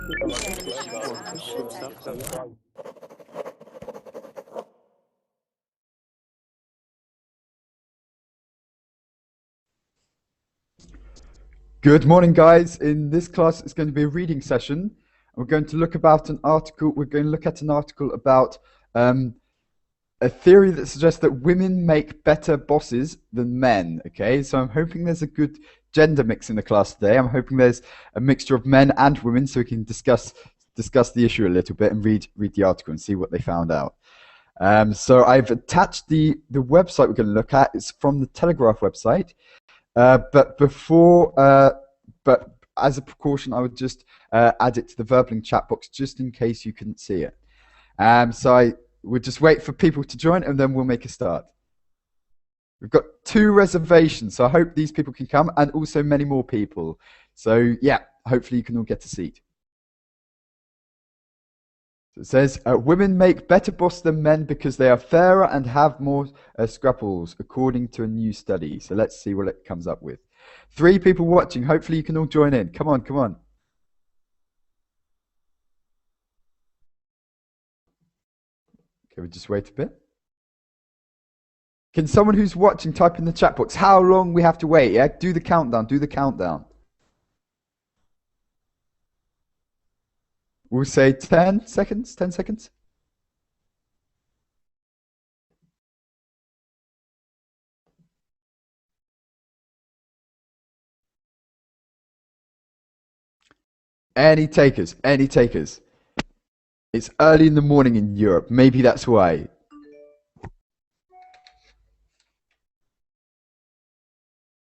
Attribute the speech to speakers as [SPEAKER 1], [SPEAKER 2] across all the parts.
[SPEAKER 1] Good morning, guys. In this class, it's going to be a reading session. We're going to look about an article. We're going to look at an article about a theory that suggests that women make better bosses than men. Okay, so I'm hoping there's a good gender mix in the class today. I'm hoping there's a mixture of men and women, so we can discuss the issue a little bit and read the article and see what they found out. So I've attached the website we're going to look at. It's from the Telegraph website. But as a precaution, I would just add it to the Verbling chat box just in case you couldn't see it. So I would just wait for people to join and then we'll make a start. We've got 2 reservations, so I hope these people can come and also many more people. So yeah, hopefully you can all get a seat. So it says, women make better boss than men because they are fairer and have more scruples, according to a new study. So let's see what it comes up with. 3 people watching. Hopefully you can all join in. Come on, come on. Okay, we'll just wait a bit. Can someone who's watching type in the chat box how long we have to wait? Yeah, do the countdown. Do the countdown. We'll say 10 seconds. 10 seconds. Any takers? Any takers? It's early in the morning in Europe. Maybe that's why.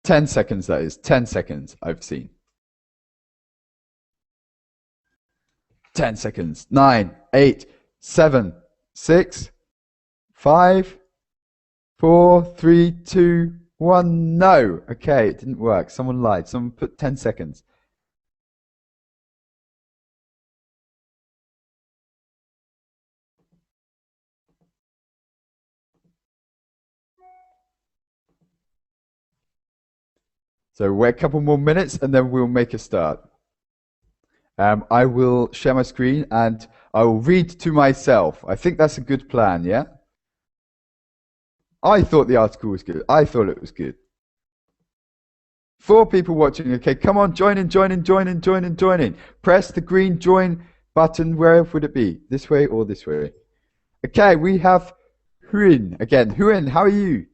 [SPEAKER 1] Ten seconds, that is. 10 seconds, I've seen. 10 seconds. 9, 8, 7, 6, 5, 4, 3, 2, 1. No. Okay, it didn't work. Someone lied. Someone put 10 seconds. So wait a couple more minutes and then we'll make a start. I will share my screen and I will read to myself. I think that's a good plan, yeah? I thought the article was good. I thought it was good. 4 people watching. Okay, come on, join in, join in, join in, join in, join in. Press the green join button. Where would it be? This way or this way? Okay, we have Huin again. Huin, how are you?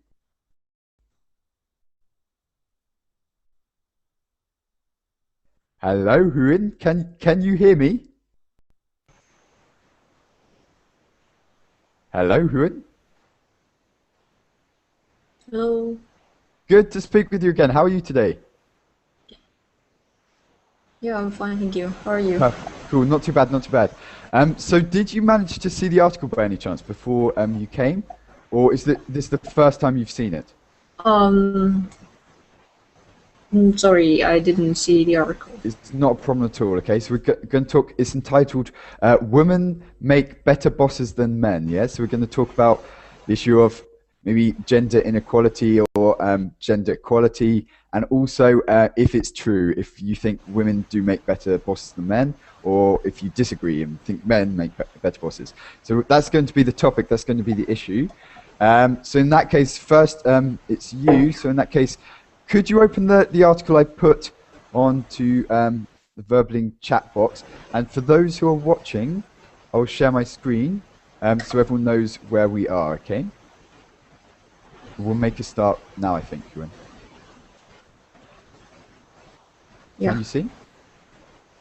[SPEAKER 1] Hello, Huin. Can you hear me? Hello, Huin.
[SPEAKER 2] Hello.
[SPEAKER 1] Good to speak with you again. How are you today?
[SPEAKER 2] Yeah, I'm fine, thank you. How are you?
[SPEAKER 1] Cool, not too bad, not too bad. So did you manage to see the article by any chance before you came? Or is this the first time you've seen it?
[SPEAKER 2] Sorry, I didn't see the article.
[SPEAKER 1] It's not a problem at all, okay? So we're going to talk, it's entitled Women Make Better Bosses Than Men, yeah? So we're going to talk about the issue of maybe gender inequality or gender equality, and also if it's true, if you think women do make better bosses than men, or if you disagree and think men make better bosses. So that's going to be the topic, that's going to be the issue. So in that case, first it's you, so in that case, could you open the article I put onto the Verbling chat box? And for those who are watching, I'll share my screen so everyone knows where we are, okay? We'll make a start now, I think, Yuan.
[SPEAKER 2] Yeah.
[SPEAKER 1] Can you see?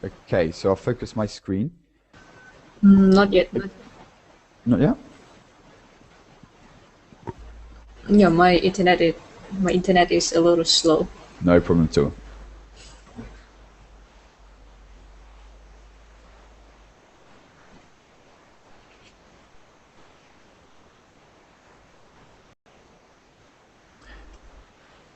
[SPEAKER 1] Okay, so I'll focus my screen.
[SPEAKER 2] Not yet.
[SPEAKER 1] Not yet?
[SPEAKER 2] Yeah, my internet is a little slow.
[SPEAKER 1] No problem at all.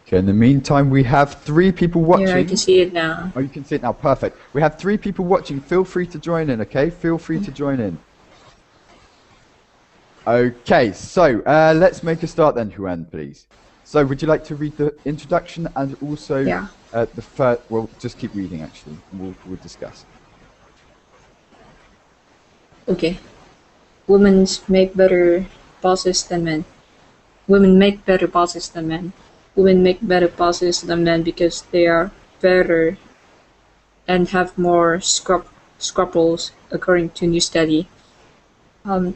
[SPEAKER 1] Okay, in the meantime, we have 3 people watching.
[SPEAKER 2] Yeah, I can see it now.
[SPEAKER 1] Oh, you can see it now. Perfect. We have 3 people watching. Feel free to join in, okay? Feel free to join in. Okay, so let's make a start then, Juan, please. So would you like to read the introduction and also the first, well, just keep reading actually, and we'll discuss.
[SPEAKER 2] Okay. Women make better bosses than men. Women make better bosses than men. Women make better bosses than men because they are better and have more scruples, according to new study.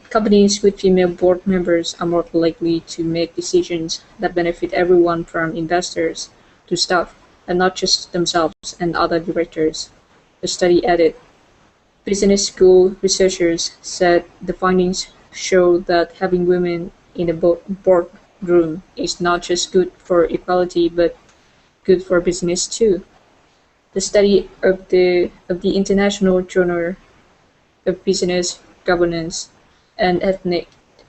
[SPEAKER 2] Companies with female board members are more likely to make decisions that benefit everyone from investors to staff, and not just themselves and other directors. The study added. Business school researchers said the findings show that having women in the boardroom is not just good for equality but good for business too. The study of the International Journal of Business Governance and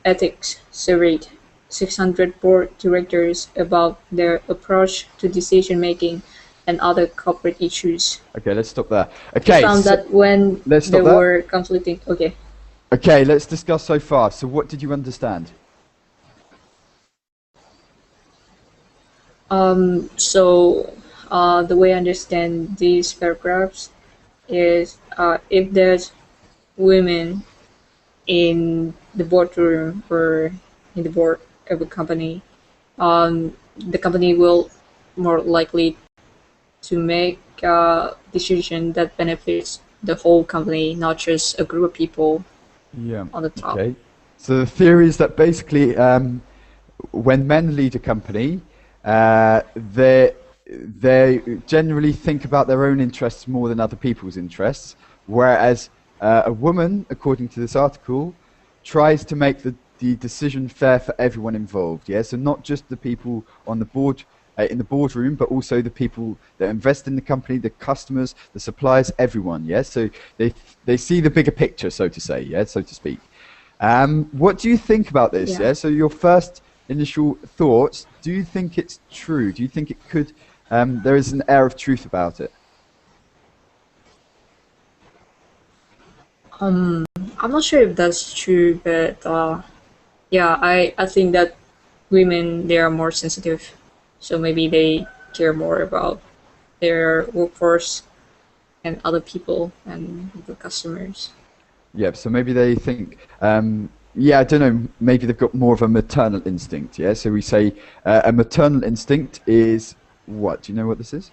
[SPEAKER 2] Ethics surveyed 600 board directors about their approach to decision making and other corporate issues.
[SPEAKER 1] Okay, let's stop there. Okay,
[SPEAKER 2] Found that when there were conflicting. Okay.
[SPEAKER 1] Okay, let's discuss so far. So, what did you understand?
[SPEAKER 2] The way I understand these paragraphs is if there's women in the boardroom or in the board of a company, the company will more likely to make a decision that benefits the whole company, not just a group of people on the top.
[SPEAKER 1] Okay. So the theory is that basically when men lead a company, they generally think about their own interests more than other people's interests, whereas a woman, according to this article, tries to make the decision fair for everyone involved. Yeah, so not just the people on the board in the boardroom, but also the people that invest in the company, the customers, the suppliers, everyone. Yeah, so they see the bigger picture, so to say. Yeah, so to speak. What do you think about this? Yeah. So your first initial thoughts. Do you think it's true? Do you think it could? There is an air of truth about it.
[SPEAKER 2] I'm not sure if that's true, but yeah, I think that women, they are more sensitive, so maybe they care more about their workforce and other people and the customers.
[SPEAKER 1] Yeah, so maybe they think, yeah, I don't know, maybe they've got more of a maternal instinct, yeah? So we say a maternal instinct is what? Do you know what this is?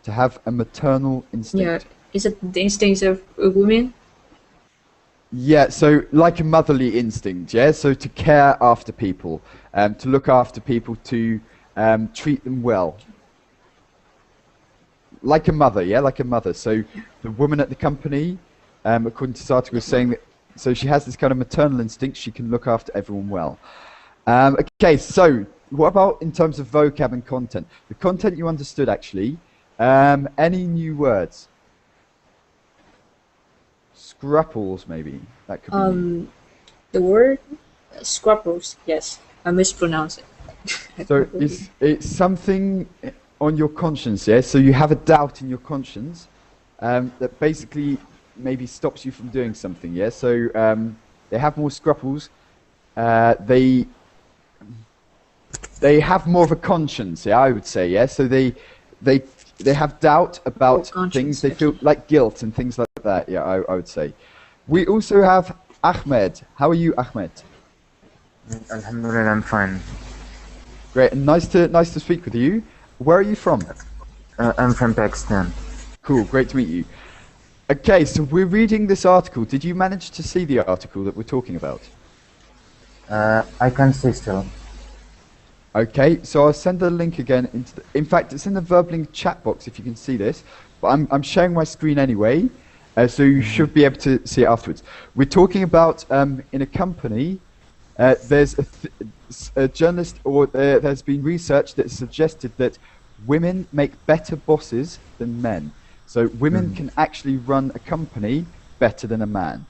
[SPEAKER 1] To have a maternal instinct.
[SPEAKER 2] Yeah, is it the instincts of women?
[SPEAKER 1] Yeah, so like a motherly instinct, yeah? So to care after people, to look after people, to treat them well. Like a mother, yeah, like a mother. So the woman at the company, according to this article, is saying that, so she has this kind of maternal instinct, she can look after everyone well. Okay, so what about in terms of vocab and content? The content you understood, actually. Any new words? Scruples, maybe. That could be new.
[SPEAKER 2] The word scruples, yes, I mispronounced it.
[SPEAKER 1] So it's something on your conscience, yeah? So you have a doubt in your conscience that basically maybe stops you from doing something, yeah? So they have more scruples. They have more of a conscience, yeah, I would say, yeah? So they have doubt about things. They feel like guilt and things like that, yeah, I would say. We also have Ahmed. How are you, Ahmed?
[SPEAKER 3] Alhamdulillah, I'm fine.
[SPEAKER 1] Great, and nice to speak with you. Where are you from?
[SPEAKER 3] I'm from Pakistan.
[SPEAKER 1] Cool, great to meet you. Okay, so we're reading this article. Did you manage to see the article that we're talking about?
[SPEAKER 3] I can't see still.
[SPEAKER 1] Okay, so I'll send the link again. In fact, it's in the Verblink chat box if you can see this. But I'm sharing my screen anyway, so you should be able to see it afterwards. We're talking about in a company. There's a journalist, or there's been research that suggested that women make better bosses than men. So women can actually run a company better than a man.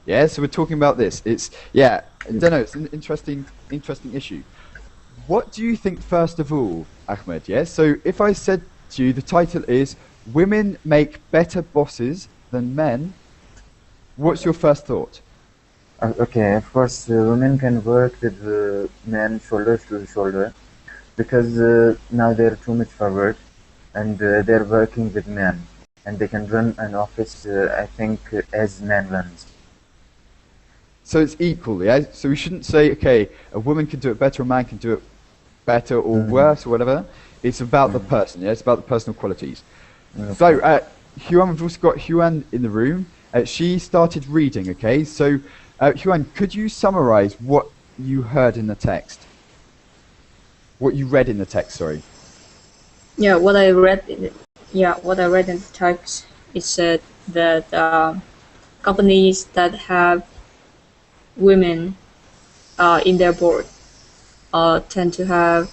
[SPEAKER 1] Yeah, so we're talking about this. It's, yeah, I don't know, it's an interesting issue. What do you think, first of all, Ahmed? Yeah, so if I said to you, the title is Women Make Better Bosses Than Men, what's your first thought?
[SPEAKER 3] Okay, of course, women can work with men shoulder to shoulder because now they're too much forward and they're working with men and they can run an office, I think, as men runs.
[SPEAKER 1] So it's equal, yeah? So we shouldn't say, okay, a woman can do it better, a man can do it better or worse or whatever. It's about the person, yeah? It's about the personal qualities. So, Huan, we've also got Huan in the room. She started reading, okay? So, Huan, could you summarize what you heard in the text? What you read in the text, sorry.
[SPEAKER 2] Yeah, what I read in the text, it said that companies that have women in their board tend to have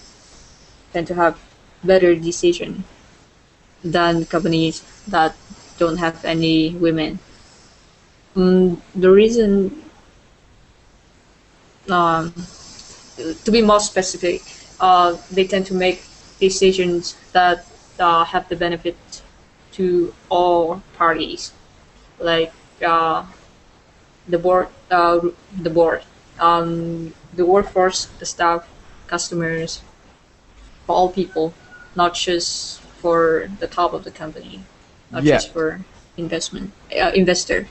[SPEAKER 2] better decision than companies that don't have any women. The reason, to be more specific, they tend to make decisions that have the benefit to all parties, like the board, the workforce, the staff, customers, for all people, not just for the top of the company, not
[SPEAKER 1] Yeah.
[SPEAKER 2] just for investor.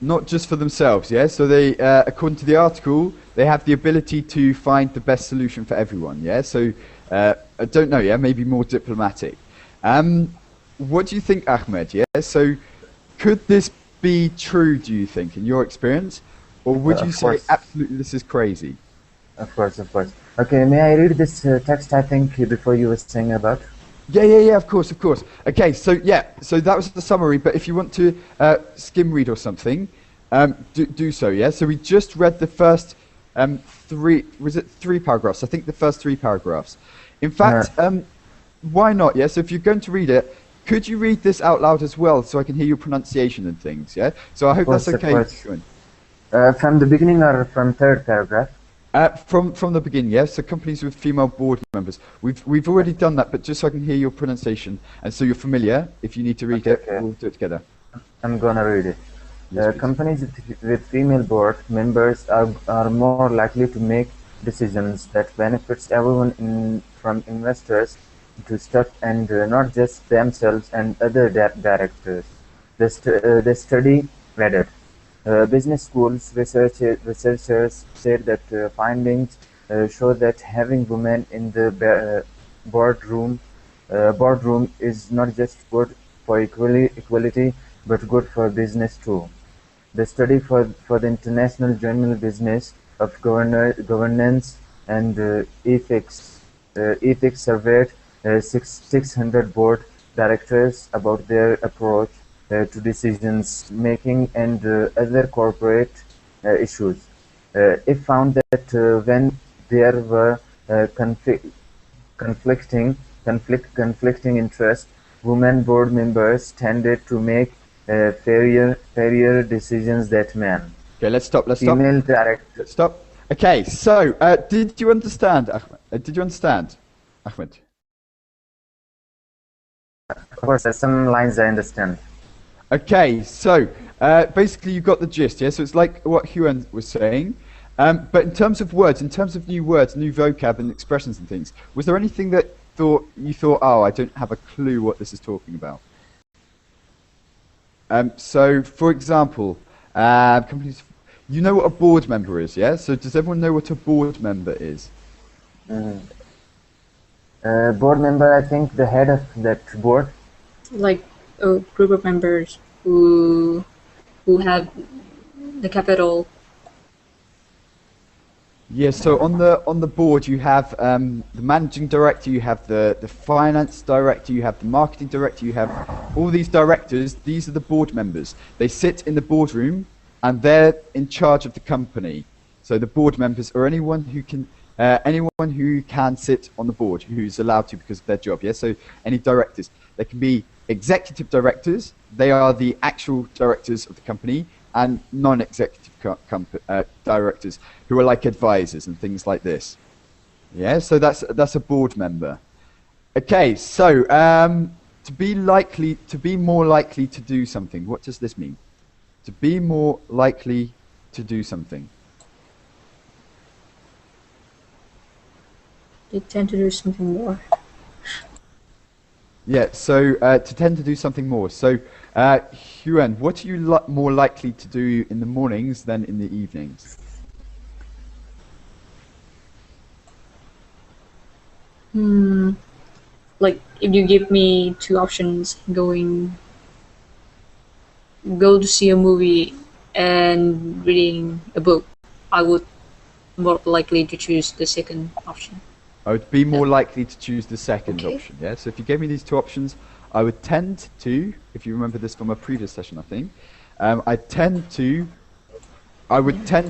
[SPEAKER 1] Not just for themselves, yeah? So they, according to the article, they have the ability to find the best solution for everyone, yeah? So, I don't know, yeah? Maybe more diplomatic. What do you think, Ahmed, yeah? So, could this be true, do you think, in your experience? Or would you
[SPEAKER 3] Of
[SPEAKER 1] say,
[SPEAKER 3] course.
[SPEAKER 1] absolutely, this is crazy?
[SPEAKER 3] Of course, of course. Okay, may I read this text, I think, before you were saying about?
[SPEAKER 1] Yeah, of course. Okay, so so that was the summary, but if you want to skim read or something, do so, yeah? So we just read the first three paragraphs? I think the first three paragraphs. In fact, why not, yeah? So if you're going to read it, could you read this out loud as well so I can hear your pronunciation and things, yeah? So I hope
[SPEAKER 3] course,
[SPEAKER 1] that's
[SPEAKER 3] of
[SPEAKER 1] okay.
[SPEAKER 3] course. From the beginning or from third paragraph?
[SPEAKER 1] From the beginning, yes. So companies with female board members. We've already done that, but just so I can hear your pronunciation and so you're familiar. If you need to read it, we'll do it together.
[SPEAKER 3] I'm gonna read it.
[SPEAKER 1] Yes, please.
[SPEAKER 3] Companies with female board members are more likely to make decisions that benefits everyone, from investors to staff, and not just themselves and other directors. The study added. Business schools researchers said that findings show that having women in the boardroom is not just good for equality, but good for business too. The study for the International Journal Business of Governance and Ethics surveyed 600 board directors about their approach to decisions making and other corporate issues. It found that when there were conflicting interests, women board members tended to make fairer decisions than men.
[SPEAKER 1] Okay, let's stop.
[SPEAKER 3] Female directors.
[SPEAKER 1] Let's stop. Okay, so did you understand, Ahmed? Did you understand, Ahmed?
[SPEAKER 3] Of course, some lines I understand.
[SPEAKER 1] Okay, so basically you got the gist, yeah? So it's like what Huan was saying. But in terms of words, in terms of new words, new vocab and expressions and things, was there anything that you thought, oh, I don't have a clue what this is talking about? So, for example, companies, you know what a board member is, yeah? So does everyone know what a board member is?
[SPEAKER 3] Board member, I think the head of that board.
[SPEAKER 2] Like a group of members who have the capital.
[SPEAKER 1] Yeah, so on the board you have the managing director, you have the finance director, you have the marketing director, you have all these directors. These are the board members. They sit in the boardroom and they're in charge of the company. So the board members are anyone who can sit on the board, who's allowed to because of their job. Yeah, so any directors. They can be executive directors. They are the actual directors of the company, and non-executive directors who are like advisors and things like this. Yeah, so that's a board member. Okay, so to be more likely to do something. What does this mean? To be more likely to do something.
[SPEAKER 2] They tend to do something more.
[SPEAKER 1] Yeah, so to tend to do something more. So Huan, what are you more likely to do in the mornings than in the evenings?
[SPEAKER 2] Like if you give me two options, go to see a movie and reading a book, I would more likely to choose the second option.
[SPEAKER 1] I would be
[SPEAKER 2] Yeah.
[SPEAKER 1] more likely to choose the second
[SPEAKER 2] Okay.
[SPEAKER 1] option, yeah? So if you gave me these two options, I would tend to, if you remember this from a previous session, I think, I would tend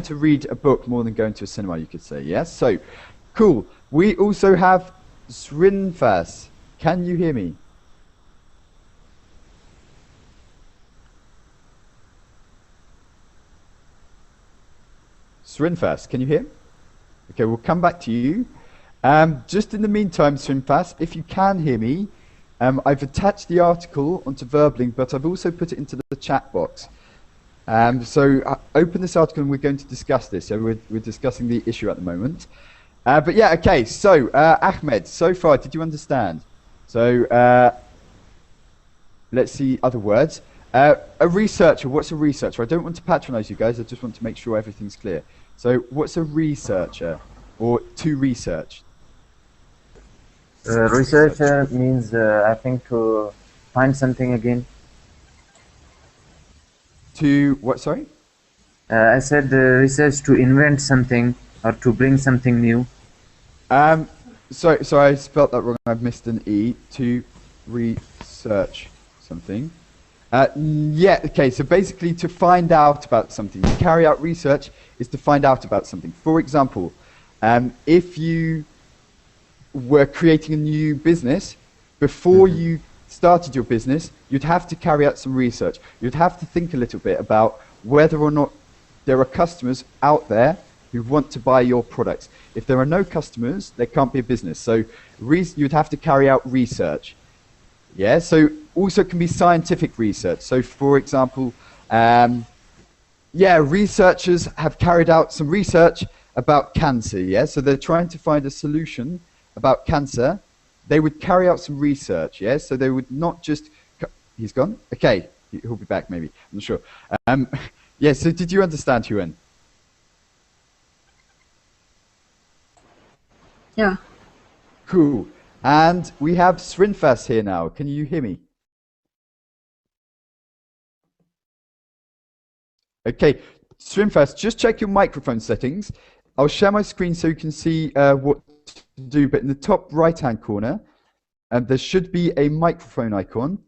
[SPEAKER 1] to read a book more than going to a cinema, you could say, yes? So, cool. We also have Srinfas. Can you hear me? Srinfas, can you hear? Okay, we'll come back to you. Just in the meantime, Srinfas, if you can hear me, I've attached the article onto Verbling, but I've also put it into the chat box. So open this article and we're going to discuss this. So we're discussing the issue at the moment. But yeah, okay, so Ahmed, so far, did you understand? So let's see other words. A researcher, what's a researcher? I don't want to patronize you guys, I just want to make sure everything's clear. So what's a researcher or to research?
[SPEAKER 3] Researcher means, I think, to find something again.
[SPEAKER 1] To what, sorry?
[SPEAKER 3] I said research to invent something or to bring something new.
[SPEAKER 1] Sorry, I spelt that wrong. I've missed an E. To research something. Yeah, okay, so basically to find out about something. To carry out research is to find out about something. For example, if you were creating a new business, before you started your business, you'd have to carry out some research. You'd have to think a little bit about whether or not there are customers out there who want to buy your products. If there are no customers, there can't be a business. So you'd have to carry out research. Yeah, so also it can be scientific research. So for example, yeah, researchers have carried out some research about cancer, yeah? So they're trying to find a solution about cancer. They would carry out some research, yeah? So they would not just... He's gone? Okay, he'll be back maybe, I'm not sure. Yeah, so did you understand, Huan?
[SPEAKER 2] Yeah.
[SPEAKER 1] Cool. And we have Srinfas here now. Can you hear me? Okay, Srinfas, just check your microphone settings. I'll share my screen so you can see what to do, but in the top right-hand corner, there should be a microphone icon.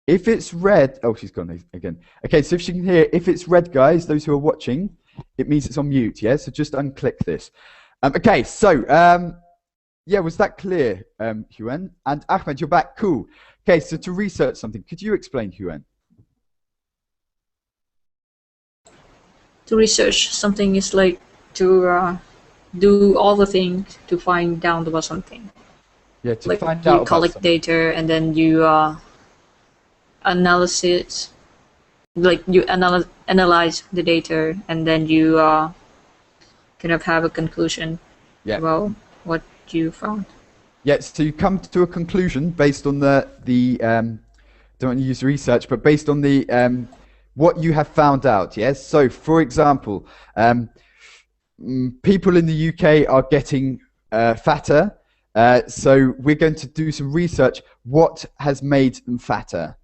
[SPEAKER 1] If it's red, oh, she's gone again. Okay, so if she can hear, if it's red, guys, those who are watching, it means it's on mute, yeah? So just unclick this. Okay, so, yeah, was that clear, Huan? And Ahmed, you're back, cool. Okay, so to research something, could you explain, Huan?
[SPEAKER 2] To research something is like to do all the things to find out about something.
[SPEAKER 1] Yeah, to
[SPEAKER 2] Like
[SPEAKER 1] find
[SPEAKER 2] you
[SPEAKER 1] out about
[SPEAKER 2] collect
[SPEAKER 1] something.
[SPEAKER 2] data and then you analyze the data and then you kind of have a conclusion
[SPEAKER 1] Yeah.
[SPEAKER 2] about what you found.
[SPEAKER 1] Yeah, so you come to a conclusion based on the don't want to use research, but based on the what you have found out. Yes. So, for example, people in the UK are getting fatter. So we're going to do some research. What has made them fatter?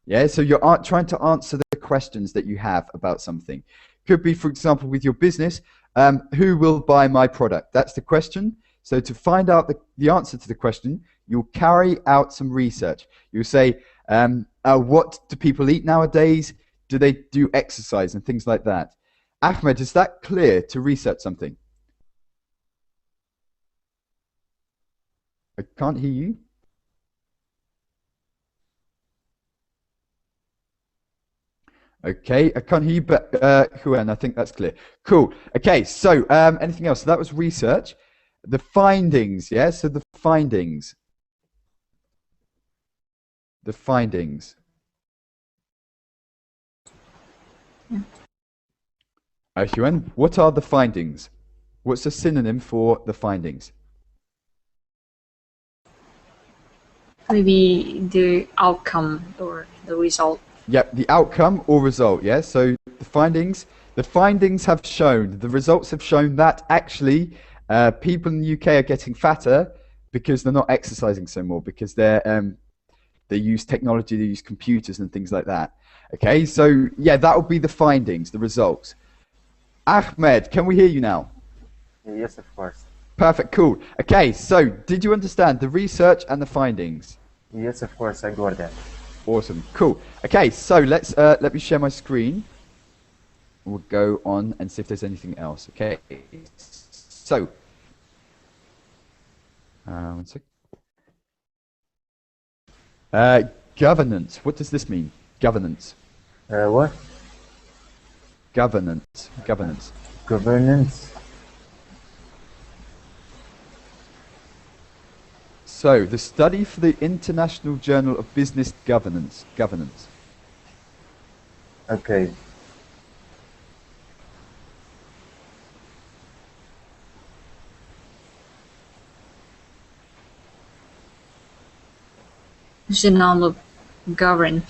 [SPEAKER 1] Yeah. So you're trying to answer the questions that you have about something. Could be, for example, with your business. Who will buy my product? That's the question. So to find out the answer to the question, you'll carry out some research. You'll say, what do people eat nowadays? Do they do exercise and things like that? Ahmed, is that clear to research something? I can't hear you. Okay, I can't hear you, but Huan, I think that's clear. Cool. Okay, so anything else? So that was research. The findings, yeah? So the findings. The findings. Huan, what are the findings? What's a synonym for the findings?
[SPEAKER 2] Maybe the outcome or the result
[SPEAKER 1] Yep, the outcome or result, yeah? So the findings have shown, the results have shown that actually people in the UK are getting fatter because they're not exercising so more, because they use technology, they use computers and things like that. Okay, so yeah, that will be the findings, the results. Ahmed, can we hear you now?
[SPEAKER 3] Yes, of course.
[SPEAKER 1] Perfect, cool. Okay, so did you understand the research and the findings?
[SPEAKER 3] Yes, of course, I got that.
[SPEAKER 1] Awesome, cool. Okay, so let me share my screen. We'll go on and see if there's anything else. Okay, so one sec. Governance. What does this mean? Governance.
[SPEAKER 3] What?
[SPEAKER 1] Governance. Governance.
[SPEAKER 3] Governance.
[SPEAKER 1] So, the study for the International Journal of Business Governance. Governance.
[SPEAKER 3] Okay.
[SPEAKER 2] Journal of govern.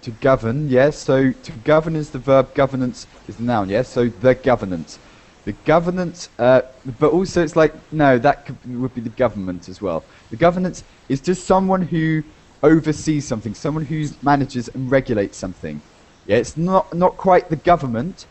[SPEAKER 1] To govern, yes. So, to govern is the verb, governance is the noun, yes. So, the governance. The governance, but also it's like, no, that would be the government as well. The governance is just someone who oversees something, someone who manages and regulates something. Yeah, it's not quite the government,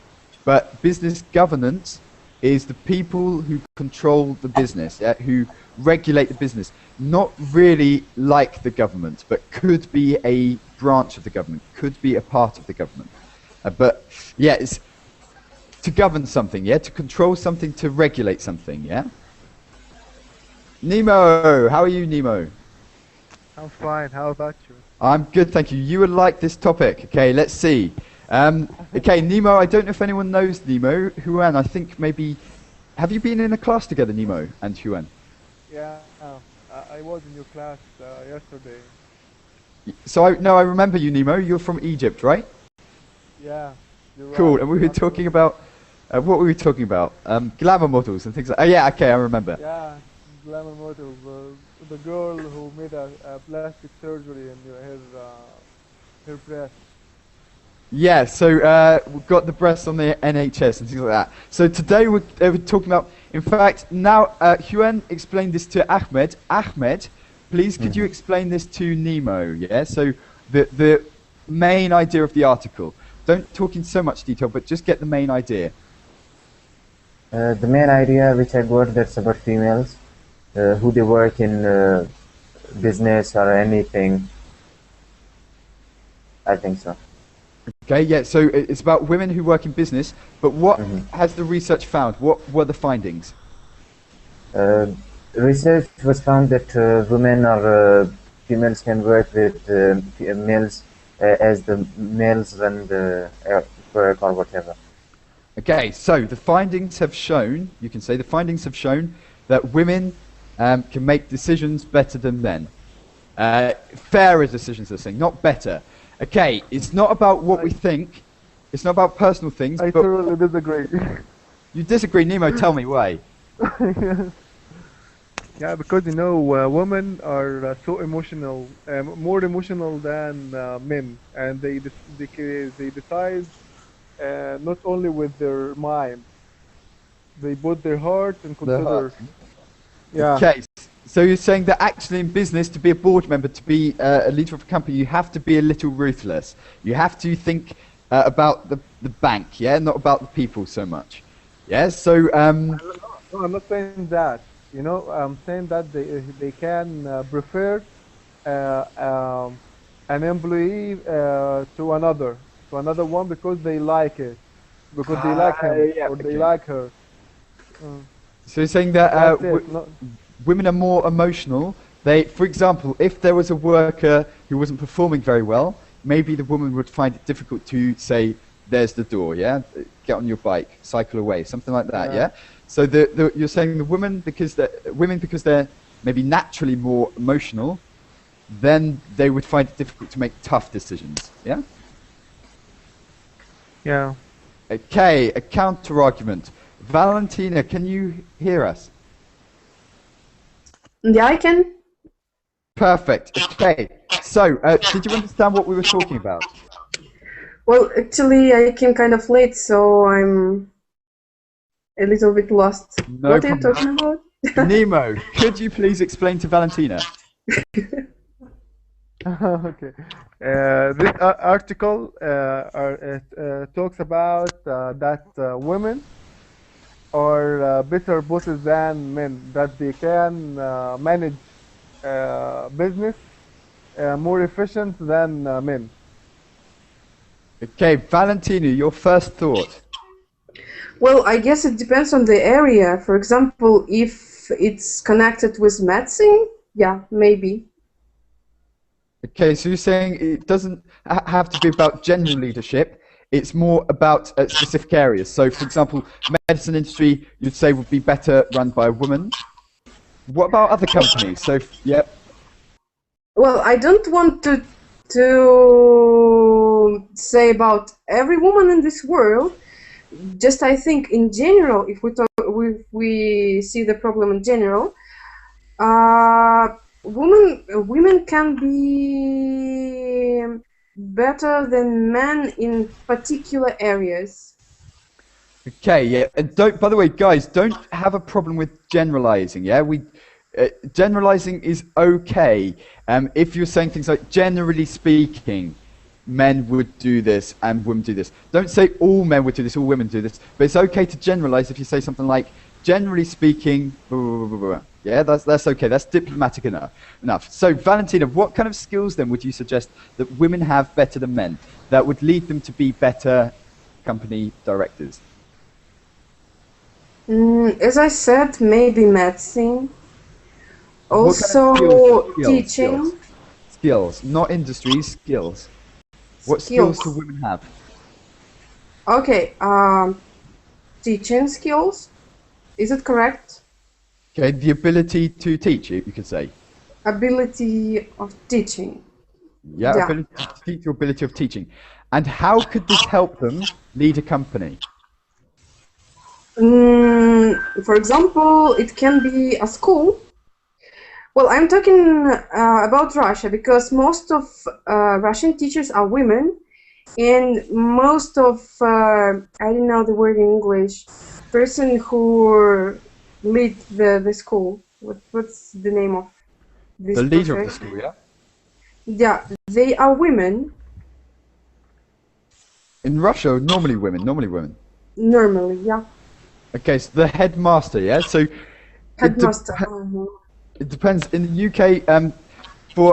[SPEAKER 1] but business governance is the people who control the business, yeah, who regulate the business. Not really like the government, but could be a branch of the government, could be a part of the government. But yeah, it's to govern something, yeah, to control something, to regulate something, yeah. Nemo, how are you, Nemo?
[SPEAKER 4] I'm fine. How about you?
[SPEAKER 1] I'm good, thank you. You would like this topic. Okay, let's see. Okay, Nemo, I don't know if anyone knows Nemo. Huan, I think maybe... Have you been in a class together, Nemo and Huan?
[SPEAKER 4] Yeah, I was in your class yesterday.
[SPEAKER 1] So, I remember you, Nemo. You're from Egypt, right?
[SPEAKER 4] Yeah, you're
[SPEAKER 1] Cool,
[SPEAKER 4] right.
[SPEAKER 1] and we were talking about... what were we talking about? Glamour models and things like... Oh, yeah, okay, I remember.
[SPEAKER 4] Yeah, glamour model. The girl who made a plastic surgery in her breast.
[SPEAKER 1] Yeah, so we've got the breasts on the NHS and things like that. So today we're talking about, in fact, now Huan explained this to Ahmed. Ahmed, please could you explain this to Nemo, yeah? So the main idea of the article. Don't talk in so much detail, but just get the main idea.
[SPEAKER 3] The main idea which I got, that's about females, who they work in business or anything. I think so.
[SPEAKER 1] Okay, yeah, so it's about women who work in business, but what has the research found? What were the findings?
[SPEAKER 3] Research was found that women or females can work with males as the males run the work or whatever.
[SPEAKER 1] Okay, so the findings have shown, you can say the findings have shown that women can make decisions better than men. Fairer decisions, they're saying, not better. Okay, it's not about what we think, it's not about personal things,
[SPEAKER 4] I
[SPEAKER 1] but
[SPEAKER 4] totally disagree.
[SPEAKER 1] you disagree, Nemo, tell me why.
[SPEAKER 4] Yeah, because women are so emotional, more emotional than men, and they decide not only with their mind, they put their heart and consider.
[SPEAKER 1] heart.
[SPEAKER 4] Yeah.
[SPEAKER 1] Okay, so you're saying that actually in business, to be a board member, to be a leader of a company, you have to be a little ruthless. You have to think about the bank, yeah, not about the people so much. Yeah, so...
[SPEAKER 4] No, I'm not saying that. I'm saying that they can prefer an employee to another one because they like it, because they like him or they like her.
[SPEAKER 1] So you're saying that
[SPEAKER 4] That's it. No,
[SPEAKER 1] women are more emotional. For example, if there was a worker who wasn't performing very well, maybe the woman would find it difficult to say, there's the door, yeah? Get on your bike, cycle away, something like that, yeah? So you're saying the women because they're maybe naturally more emotional, then they would find it difficult to make tough decisions, yeah?
[SPEAKER 4] yeah.
[SPEAKER 1] Okay, a counter-argument. Valentina, can you hear us?
[SPEAKER 2] Yeah, I can.
[SPEAKER 1] Perfect. Okay. So, did you understand what we were talking about?
[SPEAKER 5] Well, actually, I came kind of late, so I'm a little bit lost.
[SPEAKER 1] No
[SPEAKER 5] What are you
[SPEAKER 1] problem.
[SPEAKER 5] talking about?
[SPEAKER 1] Nemo, could you please explain to Valentina?
[SPEAKER 4] Okay. This article talks about that women are better bosses than men, that they can manage business more efficient than men.
[SPEAKER 1] Okay, Valentina, your first thought.
[SPEAKER 5] Well, I guess it depends on the area. For example, if it's connected with medicine, yeah, maybe.
[SPEAKER 1] Okay, so you're saying it doesn't have to be about general leadership. It's more about specific areas. So, for example, medicine industry, you'd say would be better run by a woman. What about other companies? So, yeah,
[SPEAKER 5] Well, I don't want to say about every woman in this world. Just I think in general, if we see the problem in general, women can be better than men in particular areas.
[SPEAKER 1] okay, yeah. And don't, by the way, guys, don't have a problem with generalizing. Yeah, generalizing is okay. If you're saying things like generally speaking, men would do this and women do this. Don't say all men would do this, all women do this. But it's okay to generalize if you say something like generally speaking. Blah, blah, blah, blah. Yeah, that's okay. That's diplomatic enough. So, Valentina, what kind of skills then would you suggest that women have better than men that would lead them to be better company directors?
[SPEAKER 5] As I said, maybe medicine.
[SPEAKER 1] What kind of
[SPEAKER 5] Also,
[SPEAKER 1] skills?
[SPEAKER 5] teaching.
[SPEAKER 1] Skills, not industries, skills. What skills do women have?
[SPEAKER 5] Okay, teaching skills. Is it correct?
[SPEAKER 1] Okay, the ability to teach, you could say.
[SPEAKER 5] Ability of teaching.
[SPEAKER 1] Yeah,
[SPEAKER 5] Yeah.
[SPEAKER 1] ability to teach, your ability of teaching. And how could this help them lead a company?
[SPEAKER 5] For example, it can be a school. Well, I'm talking about Russia because most of Russian teachers are women, and most of I don't know the word in English, person who lead the school. What's the name of this
[SPEAKER 1] The leader of the
[SPEAKER 5] profession?
[SPEAKER 1] school, yeah?
[SPEAKER 5] Yeah, they are women
[SPEAKER 1] In Russia, normally women.
[SPEAKER 5] normally. Yeah,
[SPEAKER 1] Okay, so the headmaster, yeah? So
[SPEAKER 5] headmaster.
[SPEAKER 1] it depends. In the UK, for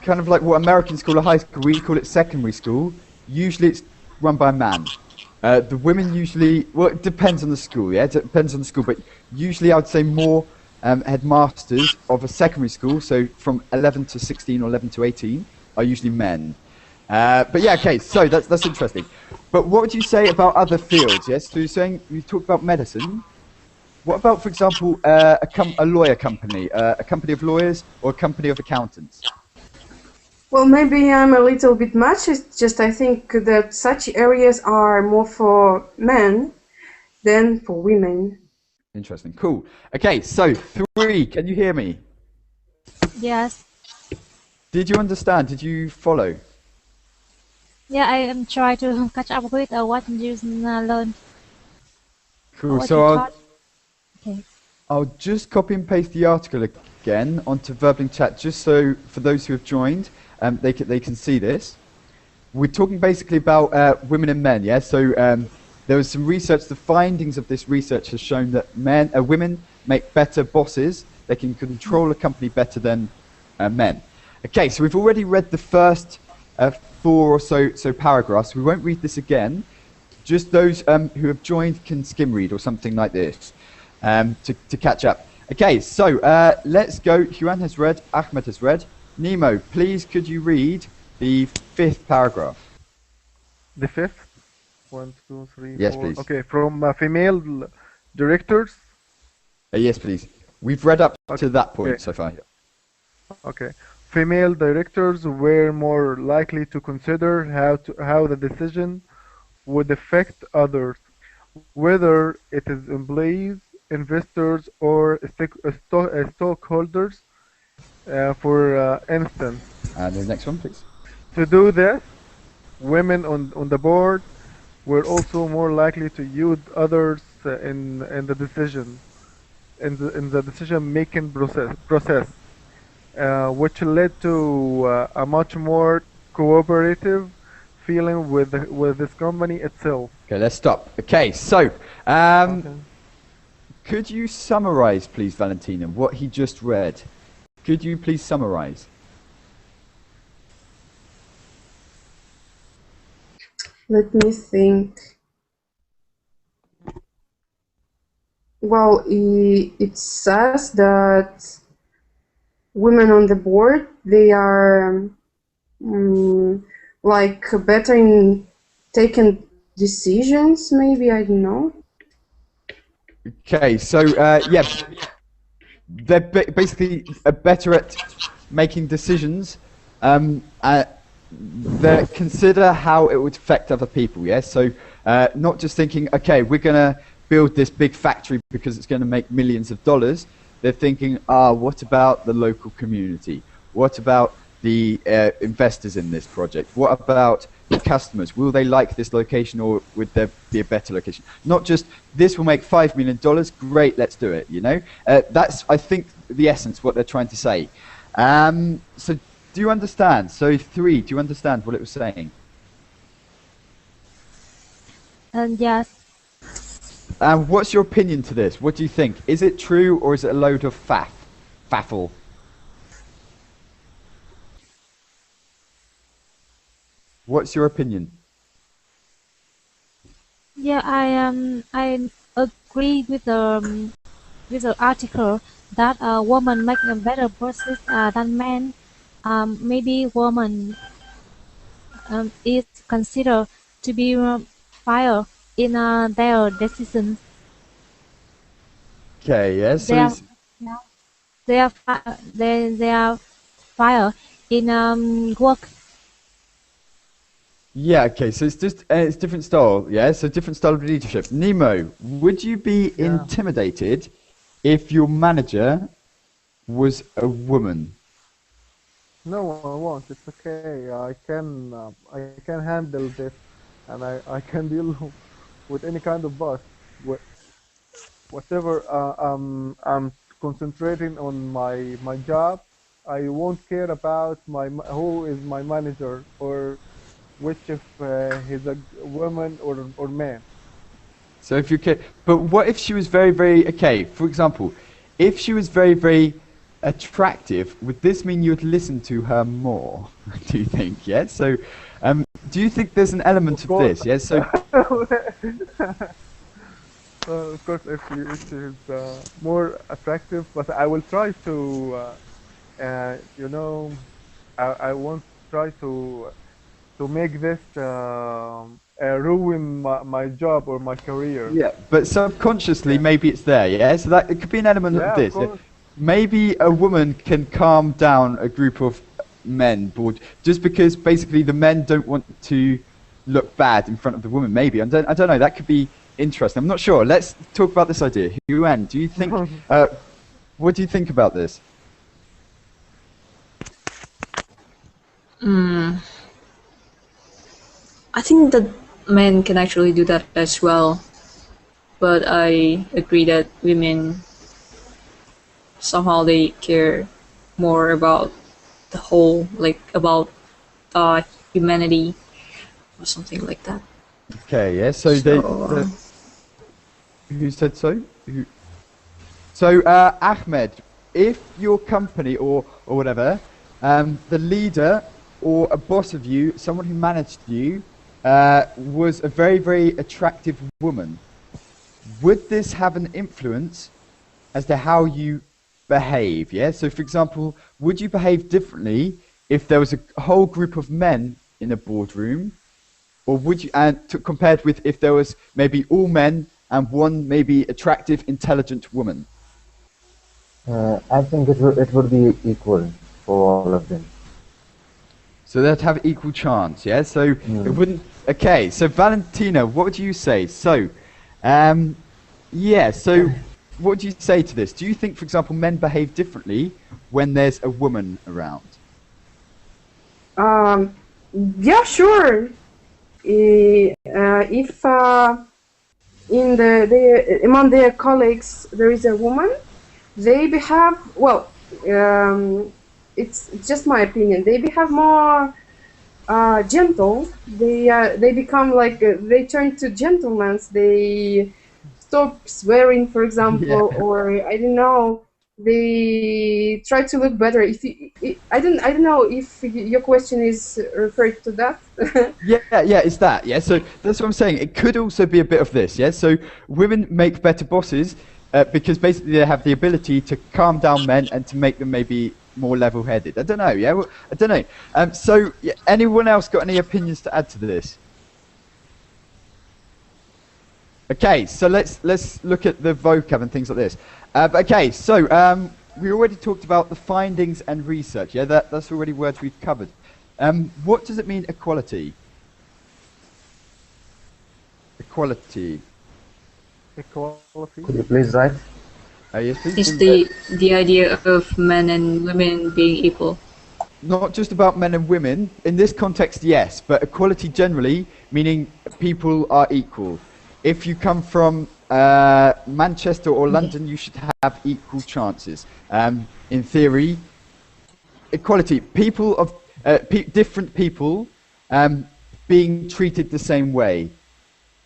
[SPEAKER 1] kind of like what Americans call a high school, we call it secondary school. Usually it's run by a man. The women usually, well, it depends on the school, yeah? It depends on the school, but usually I would say more headmasters of a secondary school, so from 11 to 16 or 11 to 18, are usually men. But yeah, okay, so that's interesting. But what would you say about other fields, yes? So you're saying, you talked about medicine. What about, for example, a lawyer company, a company of lawyers or a company of accountants?
[SPEAKER 5] Well, maybe I'm a little bit much. It's just I think that such areas are more for men than for women.
[SPEAKER 1] Interesting, cool. Okay, so 3, can you hear me?
[SPEAKER 6] Yes.
[SPEAKER 1] Did you understand? Did you follow?
[SPEAKER 6] Yeah, I am trying to catch up with what you learned.
[SPEAKER 1] Cool,
[SPEAKER 6] What
[SPEAKER 1] so
[SPEAKER 6] you
[SPEAKER 1] I'll,
[SPEAKER 6] taught. Okay.
[SPEAKER 1] I'll just copy and paste the article again onto Verbling Chat, just so for those who have joined, they can see this. We're talking basically about women and men, yeah? So there was some research, the findings of this research has shown that women make better bosses, they can control a company better than men. Okay, so we've already read the first 4 or so paragraphs. We won't read this again. Just those who have joined can skim read or something like this to catch up. Okay, so let's go. Huan has read, Ahmed has read. Nemo, please could you read the 5th paragraph?
[SPEAKER 4] The fifth? 1, 2, 3,
[SPEAKER 1] Yes,
[SPEAKER 4] 4.
[SPEAKER 1] please.
[SPEAKER 4] Okay, from female directors.
[SPEAKER 1] Yes, please. We've read up to that point
[SPEAKER 4] Okay.
[SPEAKER 1] so far.
[SPEAKER 4] Okay. Female directors were more likely to consider how the decision would affect others, whether it is employees, investors, or stockholders. For instance,
[SPEAKER 1] And the next one, please.
[SPEAKER 4] to do this, women on the board were also more likely to use others in the decision in the decision making process, which led to a much more cooperative feeling with this company itself.
[SPEAKER 1] Okay, let's stop. Okay, so um,
[SPEAKER 4] Okay.
[SPEAKER 1] could you summarize, please, Valentina, what he just read? Could you please summarize?
[SPEAKER 5] Let me think. Well, it says that women on the board, they are like better in taking decisions, maybe, I don't know.
[SPEAKER 1] Okay, so yeah, they're basically better at making decisions that consider how it would affect other people. Yes, so not just thinking, okay, we're gonna build this big factory because it's going to make millions of dollars. They're thinking, what about the local community? What about the investors in this project? What about the customers? Will they like this location, or would there be a better location? Not just, this will make $5 million, great, let's do it, you know? That's, I think, the essence, what they're trying to say. So do you understand? So 3, do you understand what it was saying?
[SPEAKER 6] And yes,
[SPEAKER 1] What's your opinion to this? What do you think? Is it true, or is it a load of faffle? What's your opinion?
[SPEAKER 6] yeah, I agree with the article that a woman make a better bosses than men. Maybe woman is considered to be fire in their decisions.
[SPEAKER 1] Okay, yeah,
[SPEAKER 6] They
[SPEAKER 1] so
[SPEAKER 6] are yeah, they are fire in work.
[SPEAKER 1] yeah, okay, so it's just it's different style, yeah, so different style of leadership. Nemo, would you be
[SPEAKER 4] Yeah.
[SPEAKER 1] intimidated if your manager was a woman?
[SPEAKER 4] No, I won't. It's okay. I can handle this, and I can deal with any kind of boss. Wh- Whatever I'm concentrating on my job, I won't care about who is my manager or which if he's a woman or man.
[SPEAKER 1] So if you could, but what if she was very, very, okay, for example, if she was very, very attractive, would this mean you'd listen to her more? Do you think? Yeah. So, do you think there's an element
[SPEAKER 4] Of
[SPEAKER 1] of
[SPEAKER 4] course.
[SPEAKER 1] this? Yeah. So,
[SPEAKER 4] Of course, if she's more attractive, but I will try to, you know, I won't try to make this ruin my job or my career.
[SPEAKER 1] yeah. But subconsciously,
[SPEAKER 4] Yeah,
[SPEAKER 1] maybe it's there. Yeah. So that it could be an element of
[SPEAKER 4] yeah, of
[SPEAKER 1] this. Yeah?
[SPEAKER 4] course.
[SPEAKER 1] Maybe a woman can calm down a group of men bored just because basically the men don't want to look bad in front of the woman. Maybe I don't know. That could be interesting. I'm not sure. Let's talk about this idea. Yuan, do you think? What do you think about this?
[SPEAKER 2] I think that men can actually do that as well, but I agree that women somehow they care more about the whole, like about humanity or something like that.
[SPEAKER 1] Okay. Yeah. So
[SPEAKER 2] So
[SPEAKER 1] who said so? Who? So Ahmed, if your company or whatever, the leader or a boss of you, someone who managed you, was a very, very attractive woman, would this have an influence as to how you behave? Yeah. So, for example, would you behave differently if there was a whole group of men in a boardroom, or would you, compared with if there was maybe all men and one maybe attractive, intelligent woman?
[SPEAKER 3] I think it would be equal for all of them.
[SPEAKER 1] So they'd have equal chance, yeah? So it
[SPEAKER 3] Mm.
[SPEAKER 1] wouldn't... Okay, so Valentina, what would you say? So, yeah, so what would you say to this? Do you think, for example, men behave differently when there's a woman around?
[SPEAKER 5] Yeah, sure. if among their colleagues there is a woman, they behave well. It's just my opinion. They behave more gentle. They become like they turn to gentlemen. They stop swearing, for
[SPEAKER 1] Yeah.
[SPEAKER 5] example, or I don't know. They try to look better. I don't know if your question is referred to that.
[SPEAKER 1] Yeah, it's that. Yeah, so that's what I'm saying. It could also be a bit of this. Yeah, so women make better bosses because basically they have the ability to calm down men and to make them maybe more level-headed. I don't know. Yeah, well, I don't know. So yeah, anyone else got any opinions to add to this? Okay, so let's look at the vocab and things like this. Okay, so we already talked about the findings and research. Yeah, that's already words we've covered. What does it mean, equality? Equality.
[SPEAKER 4] Equality.
[SPEAKER 3] Could you please write?
[SPEAKER 1] Yes, please.
[SPEAKER 2] It's the idea of men and women being equal.
[SPEAKER 1] Not just about men and women. In this context, yes, but equality generally, meaning people are equal. If you come from Manchester or London, you should have equal chances. In theory, equality, people of different people being treated the same way.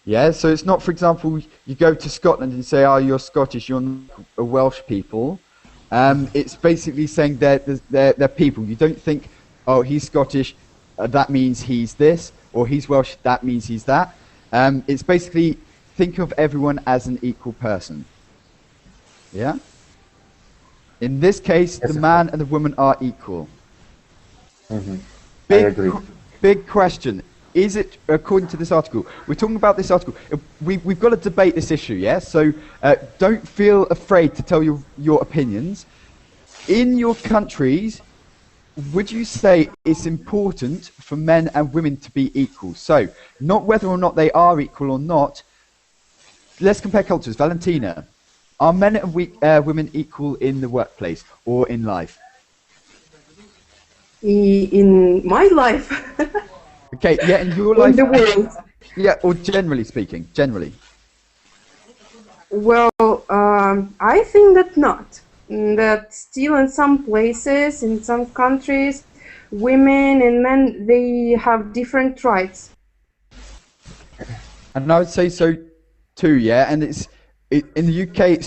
[SPEAKER 1] Yeah, so it's not, for example, you go to Scotland and say, oh, you're Scottish, you're not a Welsh people. It's basically saying they're people. You don't think, oh, he's Scottish, that means he's this, or he's Welsh, that means he's that. It's basically think of everyone as an equal person. Yeah? In this case,
[SPEAKER 3] Yes,
[SPEAKER 1] the man and the woman are equal.
[SPEAKER 3] I
[SPEAKER 1] Big,
[SPEAKER 3] agree.
[SPEAKER 1] big question. Is it, according to this article, we're talking about this article, we've got to debate this issue, yeah? So don't feel afraid to tell your opinions. In your countries, would you say it's important for men and women to be equal? So, not whether or not they are equal or not. Let's compare cultures. Valentina, are men and women equal in the workplace or in life?
[SPEAKER 5] In my life,
[SPEAKER 1] Okay, yeah, in your
[SPEAKER 5] in
[SPEAKER 1] life,
[SPEAKER 5] the world.
[SPEAKER 1] yeah, or generally speaking, generally.
[SPEAKER 5] Well, I think that not. That still in some places, in some countries, women and men, they have different rights.
[SPEAKER 1] And I would say so too, yeah. And in the UK,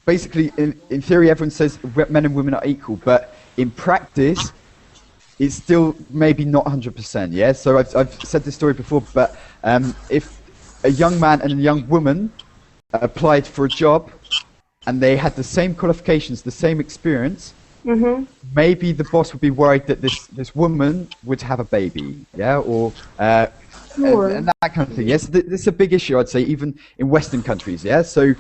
[SPEAKER 1] basically, in theory, everyone says men and women are equal, but in practice, it's still maybe not 100%, yeah? So I've said this story before, but if a young man and a young woman applied for a job and they had the same qualifications, the same experience, maybe the boss would be worried that this woman would have a baby, yeah? Or
[SPEAKER 5] Sure.
[SPEAKER 1] and that kind of thing. Yes, this is a big issue, I'd say, even in Western countries. Yeah. So,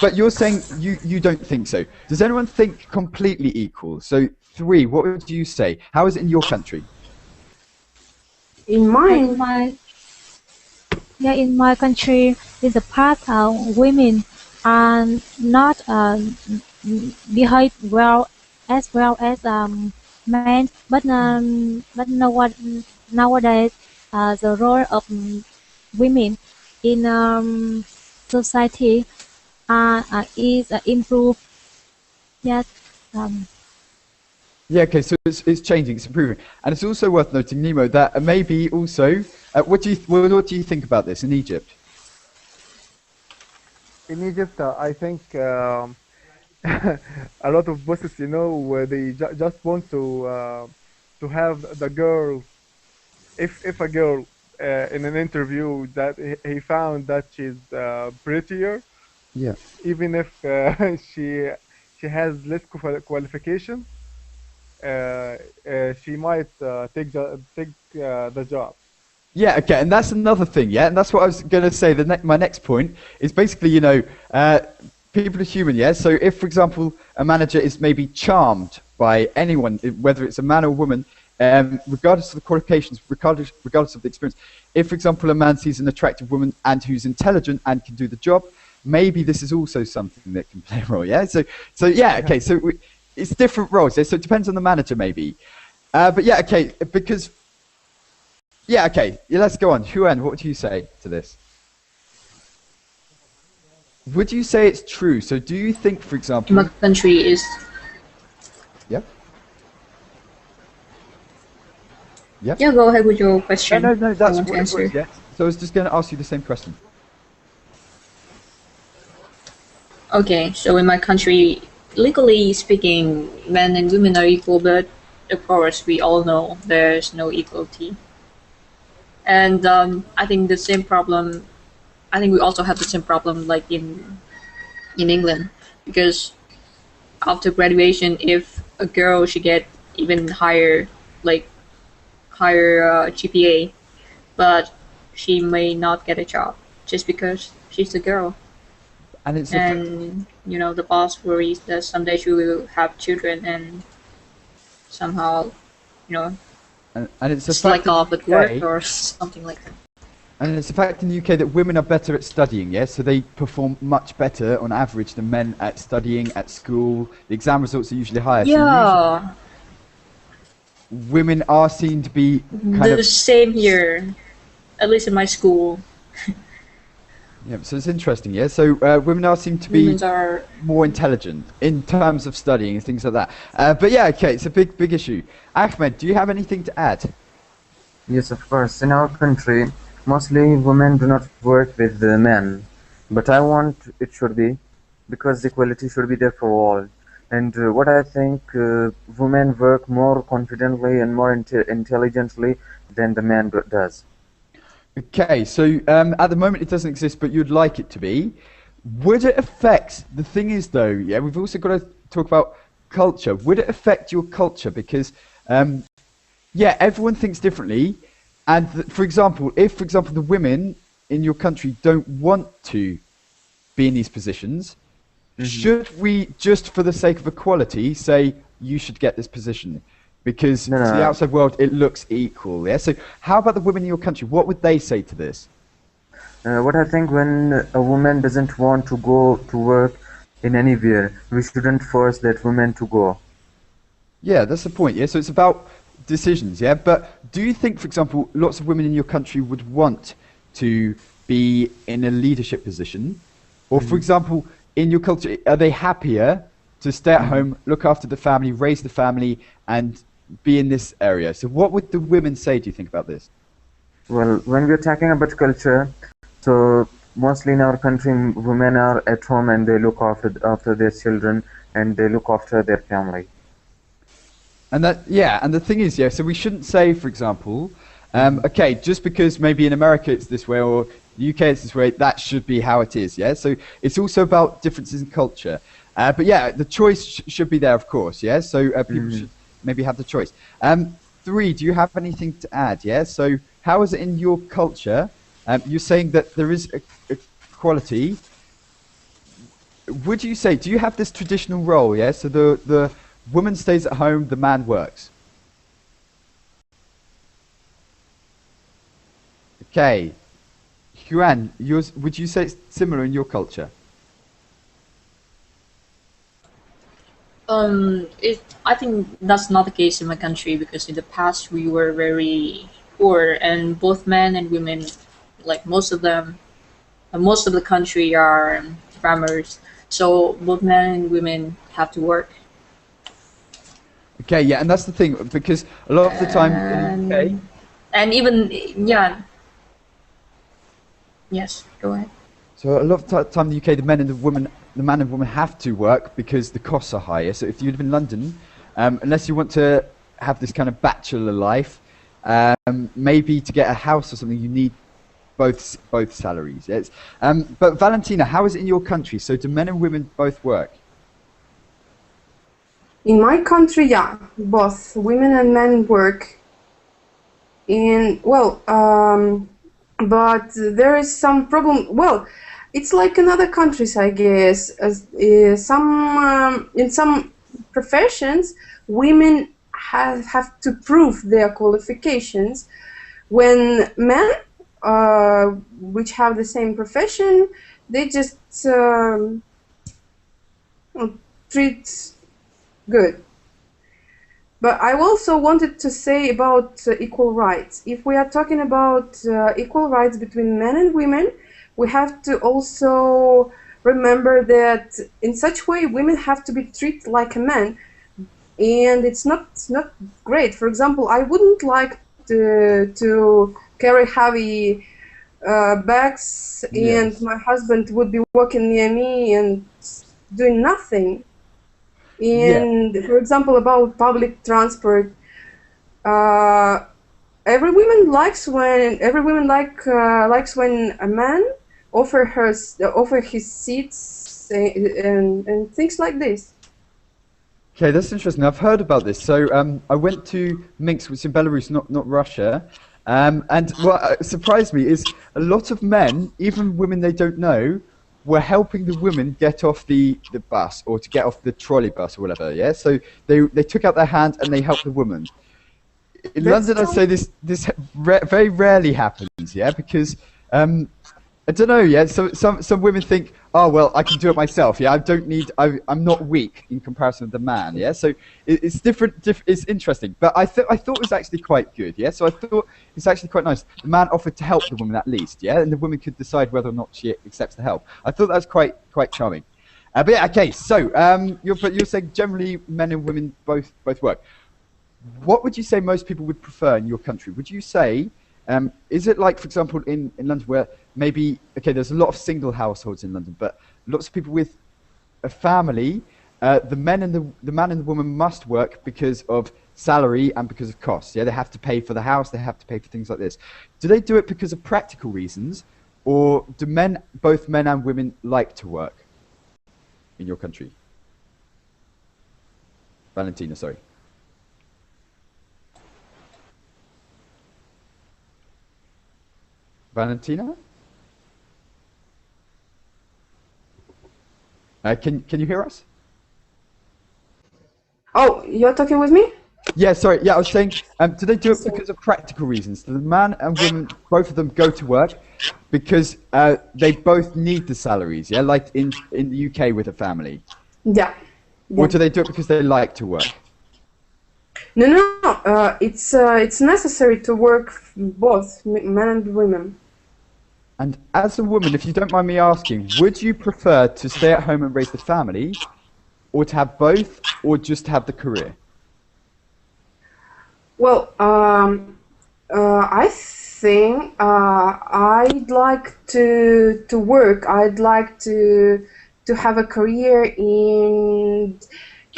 [SPEAKER 1] but you're saying you don't think so. Does anyone think completely equal? So, 3. What would you say? How is it in your country?
[SPEAKER 5] In
[SPEAKER 6] In
[SPEAKER 5] mine,
[SPEAKER 6] in my country, is the part women are not behave well as men, but nowadays the role of women in society is improved. Yes, um,
[SPEAKER 1] Yeah. Okay. So it's changing. It's improving, and it's also worth noting, Nemo, that maybe also. What do you think about this in Egypt?
[SPEAKER 4] In Egypt, I think a lot of bosses, where they just want to have the girl. If a girl in an interview that he found that she's prettier,
[SPEAKER 1] Yeah.
[SPEAKER 4] even if she has less qualification, she might take the job.
[SPEAKER 1] Yeah, okay, and that's another thing, yeah, and that's what I was going to say. My next point is basically, people are human, yeah. So if, for example, a manager is maybe charmed by anyone, whether it's a man or a woman, regardless of the qualifications, regardless of the experience, if, for example, a man sees an attractive woman and who's intelligent and can do the job, maybe this is also something that can play a role, yeah. So yeah, okay, so it's different roles, yeah? So it depends on the manager, maybe, but yeah, okay, because Yeah, okay. Yeah, let's go on. Huan, what would you say to this? Would you say it's true? So do you think, for
[SPEAKER 2] In my
[SPEAKER 1] example,
[SPEAKER 2] country is
[SPEAKER 1] yeah, yeah?
[SPEAKER 2] yeah. Go ahead with your
[SPEAKER 1] No,
[SPEAKER 2] question.
[SPEAKER 1] no, no,
[SPEAKER 2] I
[SPEAKER 1] that's
[SPEAKER 2] want to
[SPEAKER 1] what it was,
[SPEAKER 2] answer.
[SPEAKER 1] yes. So I was just going to ask you the same question.
[SPEAKER 2] Okay, so in my country, legally speaking, men and women are equal, but of course we all know there's no equality. And I think the same problem. I think we also have the same problem like in England, because after graduation, if a girl should get even higher, like higher GPA, but she may not get a job just because she's a girl.
[SPEAKER 1] And it's
[SPEAKER 2] And the boss worries that someday she will have children and somehow you know
[SPEAKER 1] and it's a fact
[SPEAKER 2] slack
[SPEAKER 1] in the
[SPEAKER 2] off at work
[SPEAKER 1] UK,
[SPEAKER 2] or something like that.
[SPEAKER 1] and it's a fact in the UK that women are better at studying, yes? So they perform much better on average than men at studying at school. The exam results are usually higher. So usually
[SPEAKER 2] Yeah,
[SPEAKER 1] women are seen to be kind
[SPEAKER 2] the
[SPEAKER 1] of,
[SPEAKER 2] same here, at least in my school.
[SPEAKER 1] yeah, so it's interesting, yeah? So women are seen to be
[SPEAKER 2] Women are
[SPEAKER 1] more intelligent in terms of studying and things like that. But yeah, okay, it's a big issue. Ahmed, do you have anything to add?
[SPEAKER 3] Yes, of course. In our country, mostly women do not work with the men, but I want it should be, because equality should be there for all. And what I think, women work more confidently and more intelligently than the man does.
[SPEAKER 1] Okay, so at the moment it doesn't exist, but you'd like it to be. Would it affect, the thing is though, yeah, we've also got to talk about culture. Would it affect your culture? Because, yeah, everyone thinks differently. And for example, if, for example, the women in your country don't want to be in these positions, should we, just for the sake of equality, say you should get this position? Because
[SPEAKER 3] No,
[SPEAKER 1] to the
[SPEAKER 3] no,
[SPEAKER 1] outside world, it looks equal. Yeah. So how about the women in your country? What would they say to this?
[SPEAKER 3] what I think, when a woman doesn't want to go to work in anywhere, we shouldn't force that woman to go.
[SPEAKER 1] Yeah, that's the point. Yeah. So it's about decisions. Yeah. But do you think, for example, lots of women in your country would want to be in a leadership position? Or, for example, in your culture, are they happier to stay at home, look after the family, raise the family, and be in this area? So what would the women say, do you think, about this?
[SPEAKER 3] Well, when we're talking about culture, so mostly in our country, women are at home and they look after their children and they look after their family.
[SPEAKER 1] And that, yeah, and the thing is, yeah, so we shouldn't say, for example, okay, just because maybe in America it's this way or the UK it's this way, that should be how it is, yeah? So it's also about differences in culture. But yeah, the choice should be there, of course, yeah? So people should maybe have the choice. 3, do you have anything to add, yeah? So how is it in your culture? You're saying that there is equality. Would you say, do you have this traditional role, yeah? So the woman stays at home, the man works. Okay. Huan, yours, would you say it's similar in your culture?
[SPEAKER 2] I think that's not the case in my country, because in the past we were very poor, and both men and women, like most of the country are farmers, so both men and women have to work.
[SPEAKER 1] Okay, yeah, and that's the thing, because a lot of the time in the UK,
[SPEAKER 2] And even yeah, yes, go ahead.
[SPEAKER 1] so a lot of the time in the UK, the man and woman have to work because the costs are higher. So if you live in London, unless you want to have this kind of bachelor life, maybe to get a house or something, you need both salaries. Yes. But Valentina, how is it in your country? So do men and women both work?
[SPEAKER 5] In my country, yeah, both women and men work. But there is some problem. Well, it's like in other countries, I guess. As in some professions, women have to prove their qualifications, when men, which have the same profession, they just treat good. But I also wanted to say about equal rights. If we are talking about equal rights between men and women, we have to also remember that in such way women have to be treated like a man, and it's not great. For example, I wouldn't like to carry heavy bags, and
[SPEAKER 1] Yes.
[SPEAKER 5] my husband would be walking near me and doing nothing.
[SPEAKER 1] Yeah.
[SPEAKER 5] And for example, about public transport, uh, every woman likes when a man offer his seats and things like this.
[SPEAKER 1] Okay, that's interesting. I've heard about this. So I went to Minsk, which is in Belarus, not Russia. And what surprised me is a lot of men, even women they don't know, were helping the women get off the bus or to get off the trolley bus or whatever. Yeah, so they took out their hand and they helped the woman. In
[SPEAKER 5] That's
[SPEAKER 1] London, I'd say this very rarely happens. Yeah, because I don't know. Yeah, so some women think, oh well, I can do it myself. Yeah, I don't need. I'm not weak in comparison with the man. Yeah, so it's different. It's interesting, but I thought it was actually quite good. Yeah, so I thought it's actually quite nice. The man offered to help the woman at least. Yeah, and the woman could decide whether or not she accepts the help. I thought that was quite charming. But yeah, okay. So you're saying generally men and women both work. What would you say most people would prefer in your country? Would you say, is it like, for example, in London where maybe, okay, there's a lot of single households in London, but lots of people with a family, the man and the woman must work because of salary and because of costs. Yeah, they have to pay for the house, they have to pay for things like this. Do they do it because of practical reasons, or do both men and women like to work in your country? Valentina, sorry. Valentina? Can you hear us?
[SPEAKER 5] Oh, you're talking with me?
[SPEAKER 1] Yeah, sorry. Yeah, I was saying, do they do it because of practical reasons? Do the man and woman, both of them, go to work because they both need the salaries? Yeah, like in the UK with a family.
[SPEAKER 5] Yeah.
[SPEAKER 1] Or do they do it because they like to work?
[SPEAKER 5] No. It's necessary to work both men and women.
[SPEAKER 1] And as a woman, if you don't mind me asking, would you prefer to stay at home and raise the family, or to have both, or just have the career?
[SPEAKER 5] Well, I think I'd like to work. I'd like to have a career and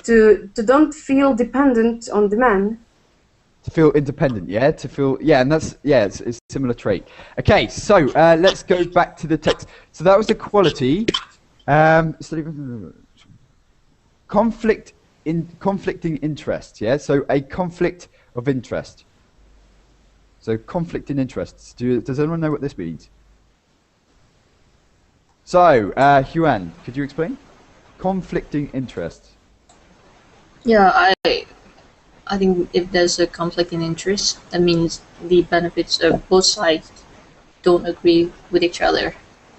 [SPEAKER 5] to don't feel dependent on the man.
[SPEAKER 1] To feel independent, yeah? To feel, yeah, and that's, yeah, it's a similar trait. Okay, so let's go back to the text. So that was equality. Conflicting interest, yeah? So a conflict of interest. So conflict in interests. Does anyone know what this means? So, Huan, could you explain? Conflicting interests.
[SPEAKER 2] Yeah, I think if there's a conflict in interest, that means the benefits of both sides don't agree with each other,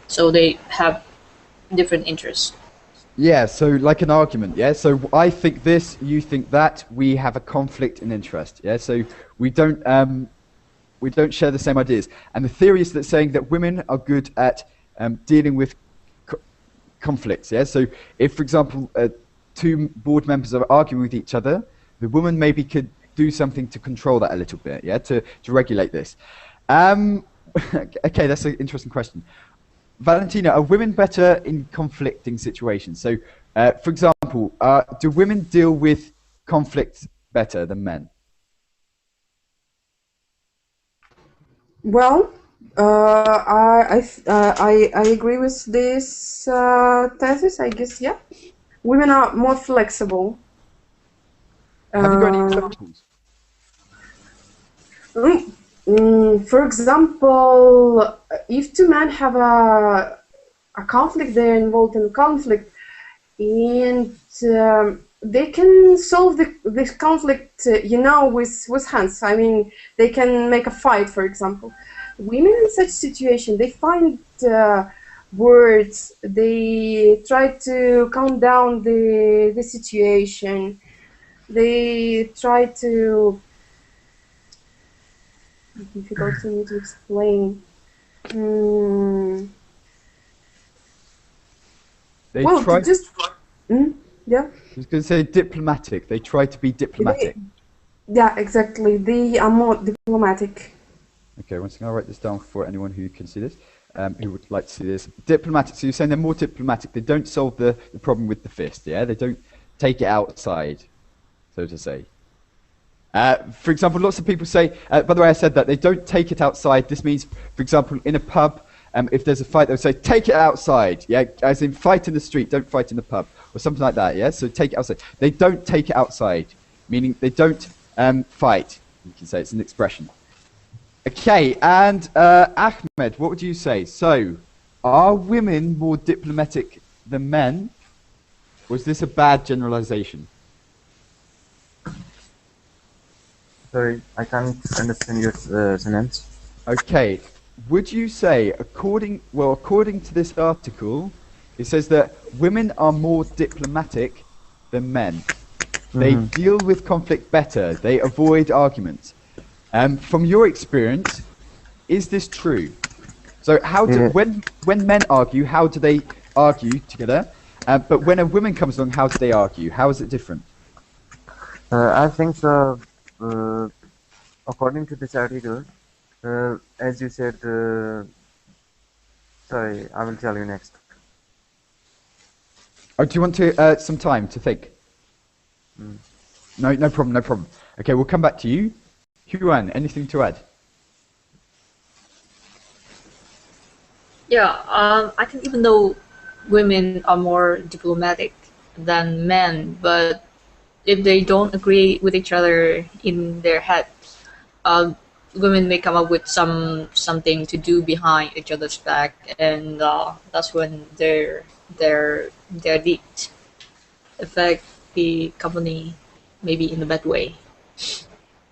[SPEAKER 2] so they have different interests.
[SPEAKER 1] Yeah, so like an argument, yeah? So I think this, you think that, we have a conflict in interest, yeah? So we don't share the same ideas. And the theory is that saying that women are good at dealing with conflicts, yeah? So if, for example, two board members are arguing with each other, the woman maybe could do something to control that a little bit, yeah, to regulate this. Okay, that's an interesting question. Valentina, are women better in conflicting situations? So, for example, do women deal with conflicts better than men?
[SPEAKER 5] Well, I agree with this thesis. I guess, yeah. Women are more flexible.
[SPEAKER 1] Have you got any examples?
[SPEAKER 5] For example, if two men have a conflict, they're involved in conflict, and they can solve this conflict, with hands. I mean, they can make a fight, for example. Women in such situation, they find words. They try to calm down the situation. They try to. Difficult for me to explain. Mm,
[SPEAKER 1] They
[SPEAKER 5] well,
[SPEAKER 1] try.
[SPEAKER 5] just. Yeah.
[SPEAKER 1] I was going to say diplomatic. They try to be diplomatic.
[SPEAKER 5] Yeah, exactly. They are more diplomatic.
[SPEAKER 1] Okay, once again, I'll write this down for anyone who can see this, who would like to see this. Diplomatic. So you're saying they're more diplomatic. They don't solve the problem with the fist, yeah? They don't take it outside, so to say. For example, lots of people say, by the way, I said that, they don't take it outside. This means, for example, in a pub, if there's a fight, they'll say, take it outside, yeah? As in, fight in the street, don't fight in the pub, or something like that, yeah? So take it outside. They don't take it outside, meaning they don't fight. You can say it's an expression. Okay, and Ahmed, what would you say? So, are women more diplomatic than men? Or is this a bad generalization?
[SPEAKER 3] Sorry, I can't understand your sentence.
[SPEAKER 1] Okay, would you say, according to this article, it says that women are more diplomatic than men. They deal with conflict better. They avoid arguments. From your experience, is this true? So when men argue, how do they argue together? But when a woman comes along, how do they argue? How is it different?
[SPEAKER 3] I think so. According to this article, as you said, sorry, I will tell you next.
[SPEAKER 1] Oh, do you want to some time to think? No problem, no problem. Okay, we'll come back to you. Huan, anything to add?
[SPEAKER 2] Yeah, I think even though women are more diplomatic than men, but if they don't agree with each other in their head, women may come up with something to do behind each other's back, and that's when their deeds affect the company, maybe in a bad way.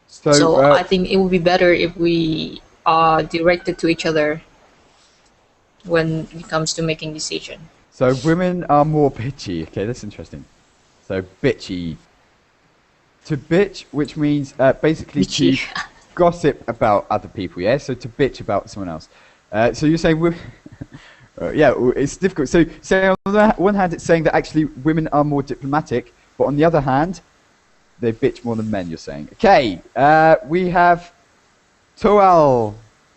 [SPEAKER 2] So I think it would be better if we are directed to each other when it comes to making decisions.
[SPEAKER 1] So women are more bitchy. Okay, that's interesting. So bitchy. To bitch, which means basically
[SPEAKER 2] Bitchy.
[SPEAKER 1] to gossip about other people, yeah? So to bitch about someone else. So you're saying women... yeah, it's difficult. So on the one hand, it's saying that actually women are more diplomatic, but on the other hand, they bitch more than men, you're saying. Okay, we have Toal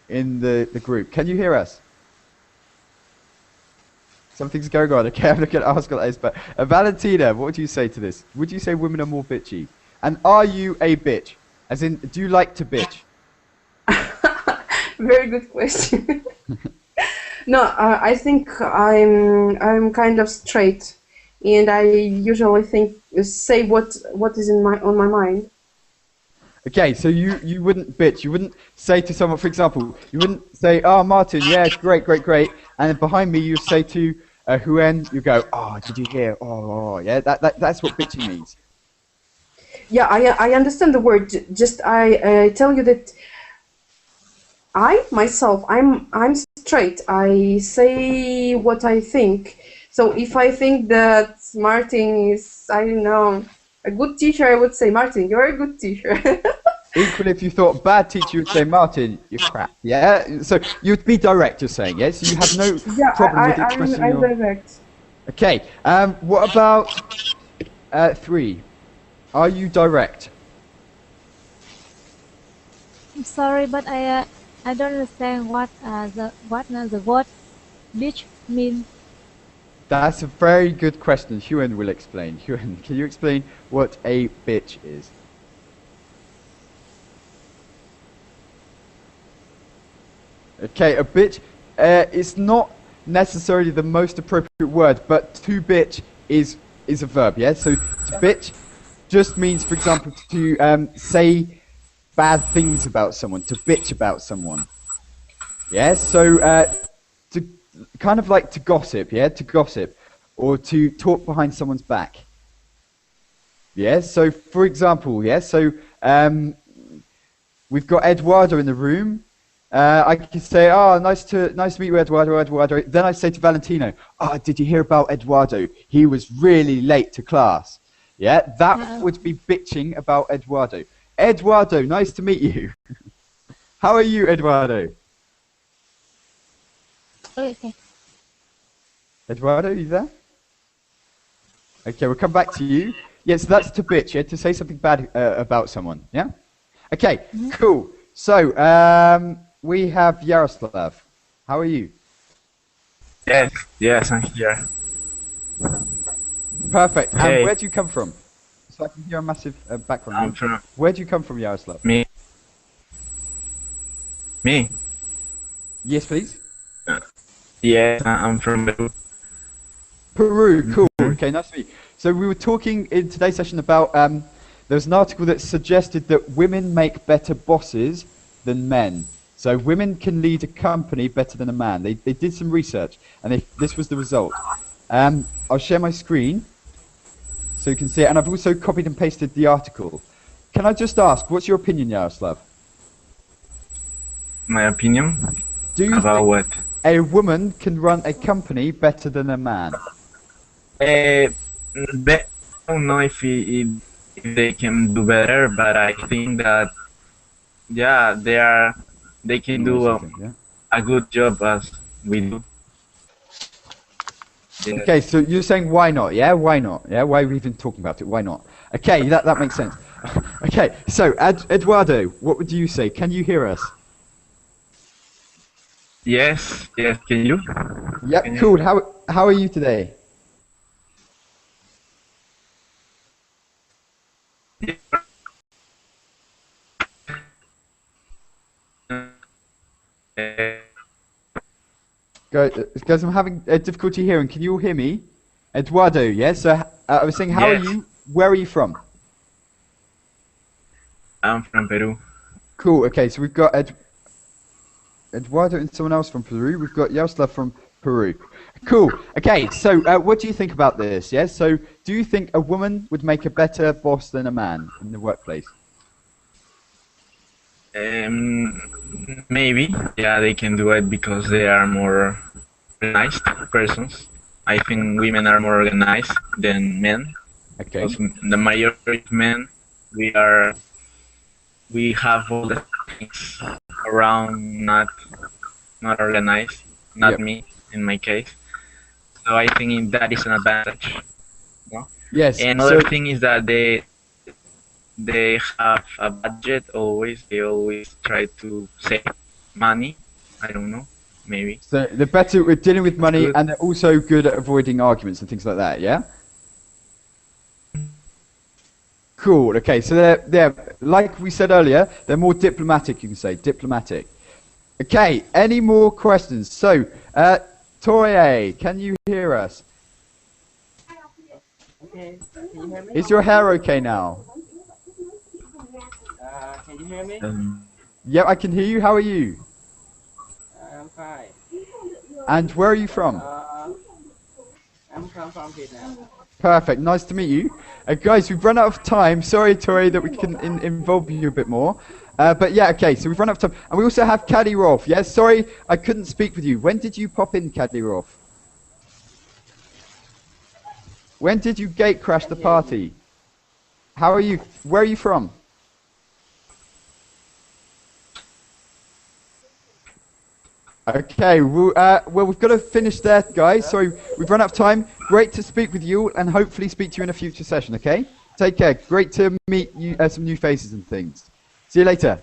[SPEAKER 1] in the group. Can you hear us? Something's going on. Okay, I'm looking at ask what that is, but Valentina, what would you say to this? Would you say women are more bitchy? And are you a bitch? As in, do you like to bitch?
[SPEAKER 5] Very good question. No, I think I'm kind of straight, and I usually say what is on my mind.
[SPEAKER 1] Okay, so you wouldn't bitch. You wouldn't say to someone, for example, you wouldn't say, "Oh, Martin, yeah, great, great, great," and then behind me you say to Huen, you go, "Oh, did you hear? Oh, yeah." That's what bitching means.
[SPEAKER 5] Yeah, I understand the word. Just I tell you that I'm straight. I say what I think. So if I think that Martin is, I don't know, a good teacher, I would say, Martin, you're a good teacher.
[SPEAKER 1] Equally, if you thought bad teacher, you would say, Martin, you're crap. Yeah. So you'd be direct. You're saying, yes. So you have no problem with expressing
[SPEAKER 5] I'm direct.
[SPEAKER 1] Okay. What about 3? Are you direct?
[SPEAKER 6] I'm sorry, but I don't understand what the word bitch mean.
[SPEAKER 1] That's a very good question. Huen will explain. Huen, can you explain what a bitch is? Okay, a bitch is not necessarily the most appropriate word, but to bitch is a verb, yeah? So to bitch just means, for example, to say bad things about someone, to bitch about someone. Yeah, so to kind of like to gossip, yeah, to gossip, or to talk behind someone's back. Yeah, so for example, yeah, so we've got Eduardo in the room. I can say, "Oh, nice to meet you, Eduardo." Then I say to Valentino, "Oh, did you hear about Eduardo? He was really late to class." Yeah, that would be bitching about Eduardo. Eduardo, nice to meet you. How are you, Eduardo?
[SPEAKER 6] Okay.
[SPEAKER 1] Eduardo, you there? Okay, we'll come back to you. Yes, that's to bitch, yeah, to say something bad about someone, yeah? Okay, cool. So, we have Yaroslav. How are you?
[SPEAKER 7] Yes, I'm here.
[SPEAKER 1] Perfect. And
[SPEAKER 7] Okay.
[SPEAKER 1] where do you come from? So I can hear a massive background
[SPEAKER 7] I'm
[SPEAKER 1] noise.
[SPEAKER 7] from
[SPEAKER 1] Where do you come from, Yaroslav?
[SPEAKER 7] me.
[SPEAKER 1] Yes, please.
[SPEAKER 7] Yes, I'm from Peru.
[SPEAKER 1] Peru, cool. Okay, nice to meet you. So we were talking in today's session about, there was an article that suggested that women make better bosses than men. So women can lead a company better than a man. They did some research, and this was the result. I'll share my screen so you can see it, and I've also copied and pasted the article. Can I just ask, what's your opinion, Yaroslav?
[SPEAKER 7] My opinion
[SPEAKER 1] Do you
[SPEAKER 7] about
[SPEAKER 1] think
[SPEAKER 7] what?
[SPEAKER 1] a woman can run a company better than a man?
[SPEAKER 7] I don't know if they can do better, but I think that yeah, they can do
[SPEAKER 1] Yeah.
[SPEAKER 7] a good job as we do. Yeah.
[SPEAKER 1] Okay, so you're saying why not? Yeah, why not? Yeah, why are we even talking about it? Why not? Okay, that makes sense. Okay, so Eduardo, what would you say? Can you hear us?
[SPEAKER 7] Yes, can you?
[SPEAKER 1] Yep,
[SPEAKER 7] Can you-
[SPEAKER 1] cool. How are you today? Guys, I'm having difficulty hearing. Can you all hear me? Eduardo, yes? So I was saying, how are
[SPEAKER 7] Yes.
[SPEAKER 1] you? Where are you from?
[SPEAKER 7] I'm from Peru.
[SPEAKER 1] Cool, okay, so we've got Eduardo and someone else from Peru. We've got Yaroslav from Peru. Cool, okay, so what do you think about this? Yes, so do you think a woman would make a better boss than a man in the workplace?
[SPEAKER 7] Maybe, yeah, they can do it because they are more organized persons. I think women are more organized than men.
[SPEAKER 1] Okay.
[SPEAKER 7] Because the majority of men, we have all the things around not organized. Not
[SPEAKER 1] Yep.
[SPEAKER 7] me, in my case. So I think that is an advantage.
[SPEAKER 1] Yes,
[SPEAKER 7] And
[SPEAKER 1] so
[SPEAKER 7] another thing is that they have a budget always. They always try to save money. I don't know, maybe.
[SPEAKER 1] so they're better with dealing with money,
[SPEAKER 7] Good.
[SPEAKER 1] and they're also good at avoiding arguments and things like that, yeah? Cool, okay, so they're like we said earlier, they're more diplomatic, you can say, diplomatic. Okay, any more questions? So, Toye, can you hear us?
[SPEAKER 8] Okay, can you hear me?
[SPEAKER 1] Is your hair okay now?
[SPEAKER 8] Can you hear me?
[SPEAKER 1] Yeah, I can hear you. How are you?
[SPEAKER 8] I'm fine.
[SPEAKER 1] And where are you from?
[SPEAKER 8] I'm from Vietnam.
[SPEAKER 1] Perfect. Nice to meet you. Guys, we've run out of time. Sorry, Tori, that we couldn't involve you a bit more. But yeah, okay, so we've run out of time. And we also have Kadyrov. Yes, sorry, I couldn't speak with you. When did you pop in, Kadyrov? When did you gate crash the party? How are you? Where are you from? Okay, well, we've got to finish there, guys. Sorry, we've run out of time. Great to speak with you, and hopefully speak to you in a future session, okay? Take care. Great to meet you, some new faces and things. See you later.